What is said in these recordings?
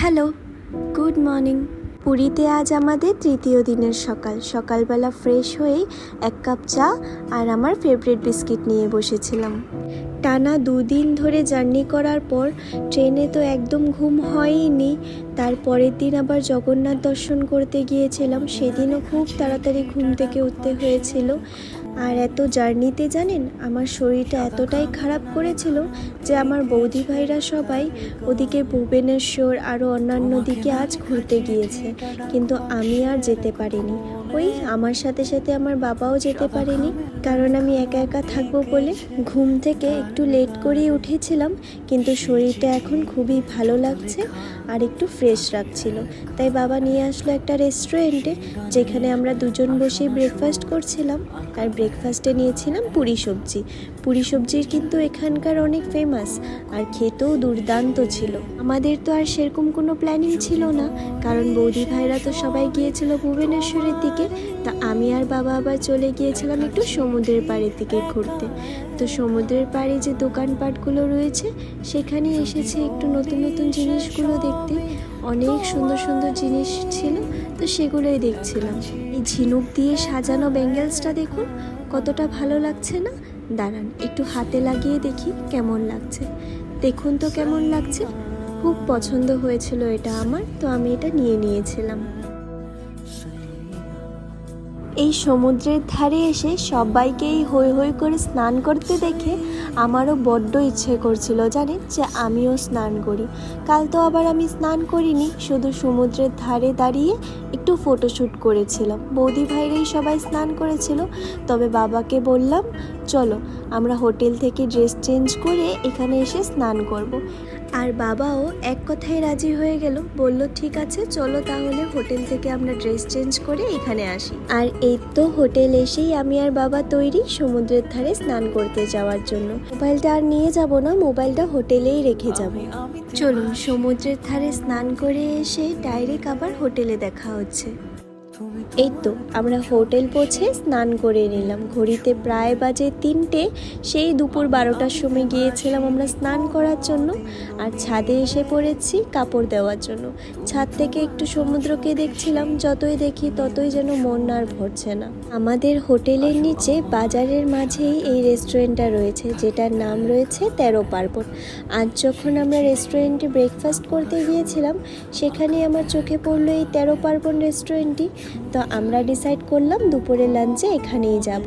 Hello, good morning. পুরীতে আজ আমাদের তৃতীয় দিনের সকালবেলা ফ্রেশ হয়ে এক কাপ চা আর আমার ফেভারিট বিস্কিট নিয়ে বসেছিলাম। টানা 2 দিন ধরে জার্নি করার পর ট্রেনে তো একদম ঘুম হয়ইনি। তারপরের দিন আবার জগন্নাথ দর্শন করতে গিয়েছিলাম, সেদিনও খুব তাড়াতাড়ি ঘুম থেকে উঠতে হয়েছিল। আর এত জার্নিতে জানেন আমার শরীরটা এতটাই খারাপ করেছিল যে আমার বৌদি ভাইরা সবাই ওদিকে ভুবনেশ্বর আরও অন্যান্য দিকে আজ ঘুরতে গিয়েছে, কিন্তু আমি আর যেতে পারিনি। ওই আমার সাথে সাথে আমার বাবাও যেতে পারেনি, কারণ আমি একা একা থাকবো বলে। ঘুম থেকে একটু লেট করেই উঠেছিলাম, কিন্তু শরীরটা এখন খুবই ভালো লাগছে আর একটু ফ্রেশ রাখছিল। তাই বাবা নিয়ে আসলো একটা রেস্টুরেন্টে, যেখানে আমরা দুজন বসেই ব্রেকফাস্ট করছিলাম। আর ব্রেকফাস্টে নিয়েছিলাম পুরি সবজির কিন্তু এখানকার অনেক ফেমাস, আর খেতেও দুর্দান্ত ছিল। আমাদের তো আর সেরকম কোনো প্ল্যানিং ছিল না, কারণ বৌদি ভাইরা তো সবাই গিয়েছিল ভুবনেশ্বরের দিকে। তা আমি আর বাবা আবার চলে গিয়েছিলাম একটু সমুদ্রের পাড়ের দিকে ঘুরতে। তো সমুদ্রের পাড়ে যে দোকানপাটগুলো রয়েছে সেখানে এসেছে একটু নতুন নতুন জিনিসগুলো দেখতে। অনেক সুন্দর সুন্দর জিনিস ছিল, তো সেগুলোই দেখছিলাম। এই ঝিনুক দিয়ে সাজানো ব্যাঙ্গেলসটা দেখুন কতটা ভালো লাগছে না? দাঁড়ান একটু হাতে লাগিয়ে দেখি কেমন লাগছে। দেখুন তো কেমন লাগছে। খুব পছন্দ হয়েছিল এটা আমার, তো আমি এটা নিয়ে নিয়েছিলাম। এই সমুদ্রের ধারে এসে সবাইকেই হৈ হৈ করে স্নান করতে দেখে আমারও বড্ড ইচ্ছে করছিল জানেন, যে আমিও স্নান করি। কাল তো আবার আমি স্নান করিনি, শুধু সমুদ্রের ধারে দাঁড়িয়ে একটু ফটোশ্যুট করেছিলাম। বৌদি ভাইরাই সবাই স্নান করেছিল, তবে বাবাকে বললাম চলো আমরা হোটেল থেকে ড্রেস চেঞ্জ করে এখানে এসে স্নান করব। আর বাবাও এক কথায় রাজি হয়ে গেল, বলল ঠিক আছে চলো তাহলে হোটেল থেকে আমরা ড্রেস চেঞ্জ করে এখানে আসি। আর এই তো হোটেল এসেই আমি আর বাবা তৈরি সমুদ্রের ধারে স্নান করতে যাওয়ার জন্য। মোবাইলটা আর নিয়ে যাব না, মোবাইলটা হোটেলেই রেখে যাব। চলুন সমুদ্রের ধারে স্নান করে এসে ডাইরেক্ট আবার হোটেলে দেখা হচ্ছে। এই তো আমরা হোটেল পৌঁছে স্নান করে নিলাম। ঘড়িতে প্রায় বাজে 3টে। সেই দুপুর 12টার সময় গিয়েছিলাম আমরা স্নান করার জন্য, আর ছাদে এসে পড়েছি কাপড় দেওয়ার জন্য। ছাদ থেকে একটু সমুদ্রকে দেখছিলাম, যতই দেখি ততই যেন মন আর ভরছে না। আমাদের হোটেলের নিচে বাজারের মাঝেই এই রেস্টুরেন্টটা রয়েছে, যেটার নাম রয়েছে 13 পার্বণ। আজ যখন আমরা রেস্টুরেন্টে ব্রেকফাস্ট করতে গিয়েছিলাম, সেখানে আমার চোখে পড়লো এই 13 পার্বণ রেস্টুরেন্টটি। তো আমরা ডিসাইড করলাম দুপুরের লাঞ্চে এখানেই যাব।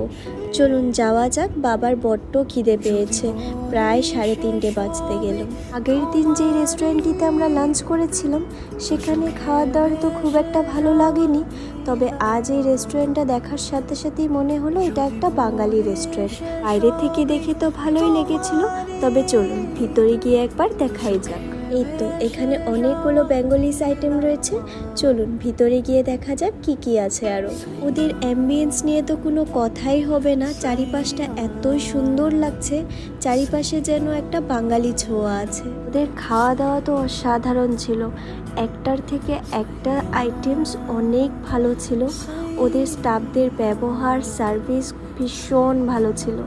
চলুন যাওয়া যাক, বাবার বড্ড খিদে পেয়েছে, প্রায় 3:30 বাজতে গেল। আগের দিন যে রেস্টুরেন্টটিতে আমরা লাঞ্চ করেছিলাম সেখানে খাওয়ার দাওয়ার তো খুব একটা ভালো লাগেনি, তবে আজ এই রেস্টুরেন্টটা দেখার সাথে সাথেই মনে হলো এটা একটা বাঙালি রেস্টুরেন্ট। বাইরে থেকে দেখে তো ভালোই লেগেছিল, তবে চলুন ভিতরে গিয়ে একবার দেখাই যাক। এই তো এখানে অনেকগুলো বেঙ্গলিস আইটেম রয়েছে, চলুন ভিতরে গিয়ে দেখা যাক কি কি আছে আরও। ওদের অ্যাম্বিয়েন্স নিয়ে তো কোনো কথাই হবে না, চারিপাশটা এতই সুন্দর লাগছে, চারিপাশে যেন একটা বাঙালি ছোঁয়া আছে। ওদের খাওয়া দাওয়া তো অসাধারণ ছিল, একটার থেকে একটা আইটেমস অনেক ভালো ছিল। ওদের স্টাফদের ব্যবহার সার্ভিস ভীষণ ভালো ছিল।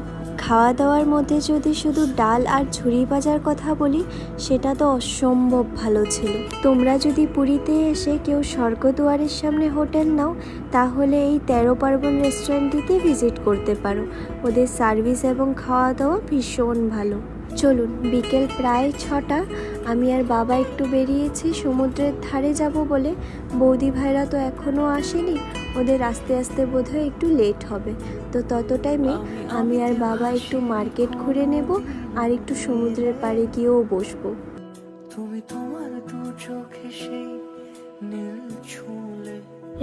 খাওয়া দাওয়ার মধ্যে যদি শুধু ডাল আর ঝুরি ভাজার কথা বলি, সেটা তো অসম্ভব ভালো ছিল। তোমরা যদি পুরীতে এসে কেউ স্বর্গদুয়ারের সামনে হোটেল নাও, তাহলে এই 13 পার্বণ রেস্টুরেন্টটিতে ভিজিট করতে পারো। ওদের সার্ভিস এবং খাওয়া দাওয়া ভীষণ ভালো। চলুন বিকেল প্রায় 6টা, আমি আর বাবা একটু বেরিয়েছি সমুদ্রের ধারে যাব বলে। বৌদি ভাইরা তো এখনও আসেনি, ওদের আস্তে আস্তে বোধহয় একটু লেট হবে। তো তত টাইমে আমি আর বাবা একটু মার্কেট ঘুরে নেব আর একটু সমুদ্রের পাড়ে গিয়েও বসবো।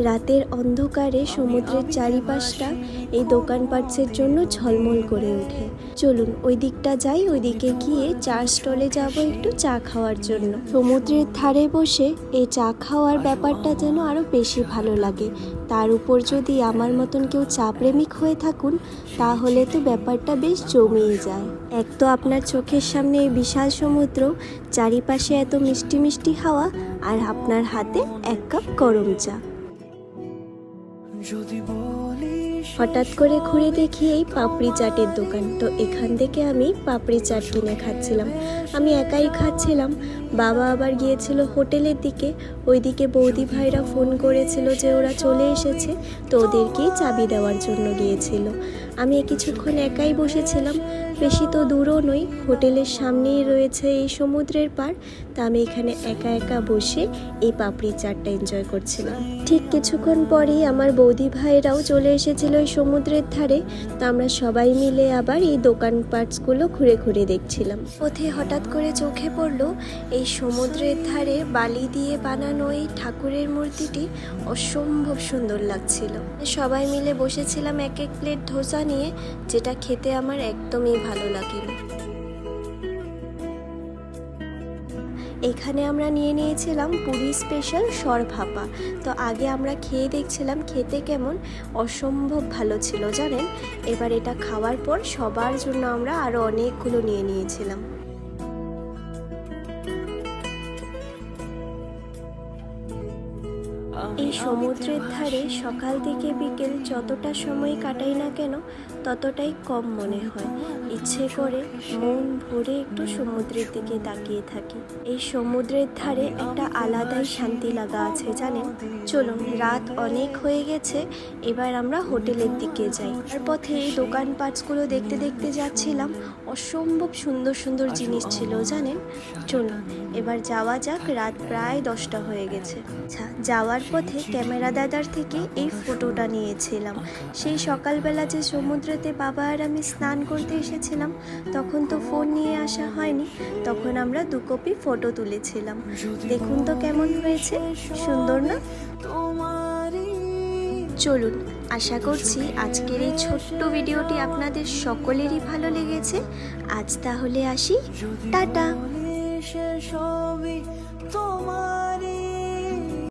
রাতের অন্ধকারে সমুদ্রের চারিপাশটা এই দোকানপাটের জন্য ঝলমল করে ওঠে। চলুন ওই দিকটা যাই, ওই দিকে গিয়ে চার স্টলে যাব একটু চা খাওয়ার জন্য। সমুদ্রের ধারে বসে এই চা খাওয়ার ব্যাপারটা যেন আরও বেশি ভালো লাগে। তার উপর যদি আমার মতন কেউ চা প্রেমিক হয়ে থাকুন, তাহলে তো ব্যাপারটা বেশ জমিয়ে যায়। এক তো আপনার চোখের সামনে এই বিশাল সমুদ্র, চারিপাশে এত মিষ্টি মিষ্টি হাওয়া, আর আপনার হাতে এক কাপ গরম চা। যদি বলি হঠাৎ করে ঘুরে দেখি এই পাপড়ি চাটের দোকান। তো এখান থেকে আমি পাপড়ি চাট কিনে খাচ্ছিলাম। আমি একাই খাচ্ছিলাম, বাবা আবার গিয়েছিল হোটেলের দিকে। ওইদিকে বৌদি ভাইরা ফোন করেছিল যে ওরা চলে এসেছে, তো ওদেরকেই চাবি দেওয়ার জন্য গিয়েছিল। আমি কিছুক্ষণ একাই বসেছিলাম, বেশি তো দূরও নই, হোটেলের সামনেই রয়েছে এই সমুদ্রের পাড়। তা আমি এখানে একা একা বসে এই পাপড়ি চাটটা এনজয় করছিলাম। ঠিক কিছুক্ষণ পরেই আমার বৌদি ভাইরাও চলে এসেছিল এই সমুদ্রের ধারে। তো আমরা সবাই মিলে আবার এই দোকানপাটগুলো ঘুরে ঘুরে দেখছিলাম। পথে হঠাৎ করে চোখে পড়লো এই সমুদ্রের ধারে বালি দিয়ে বানানো এই ঠাকুরের মূর্তিটি অসম্ভব সুন্দর লাগছিল। সবাই মিলে বসেছিলাম এক এক প্লেট ধোসা নিয়ে, যেটা খেতে আমার একদমই ভালো লাগেনি। এখানে আমরা নিয়ে নিয়েছিলাম পুরী স্পেশাল সরভাপা। তো আগে আমরা খেয়ে দেখছিলাম খেতে কেমন, অসম্ভব ভালো ছিল জানেন। এবার এটা খাওয়ার পর সবার জন্য আমরা আরও অনেকগুলো নিয়ে নিয়েছিলাম। এই সমুদ্রের ধারে সকাল থেকে বিকেল যতটা সময় কাটাই না কেন ততটাই কম মনে হয়। ইচ্ছে করে মন ভরে একটু সমুদ্রের দিকে তাকিয়ে থাকি। এই সমুদ্রের ধারে একটা আলাদাই শান্তি লাগা আছে জানেন। চলুন, রাত অনেক হয়ে গেছে, এবার আমরা হোটেলের দিকে যাই। আর পথে এই দোকানপাটগুলো দেখতে দেখতে যাচ্ছিলাম, অসম্ভব সুন্দর সুন্দর জিনিস ছিল জানেন। চলুন এবার যাওয়া যাক, রাত প্রায় 10টা হয়ে গেছে। আচ্ছা, যাওয়ার পথে ক্যামেরা দাদার থেকে এই ফটোটা নিয়েছিলাম। সেই সকালবেলা যে সমুদ্রেতে বাবা আর আমি স্নান করতে এসেছিলাম, তখন তো ফোন নিয়ে আসা হয়নি, তখন আমরা 2 কপি ফটো তুলেছিলাম। দেখুন তো কেমন হয়েছে, সুন্দর না? চলুন, আশা করছি আজকের এই ছোট্ট ভিডিওটি আপনাদের সকলেরই ভালো লেগেছে। আজ তাহলে আসি, টাটা।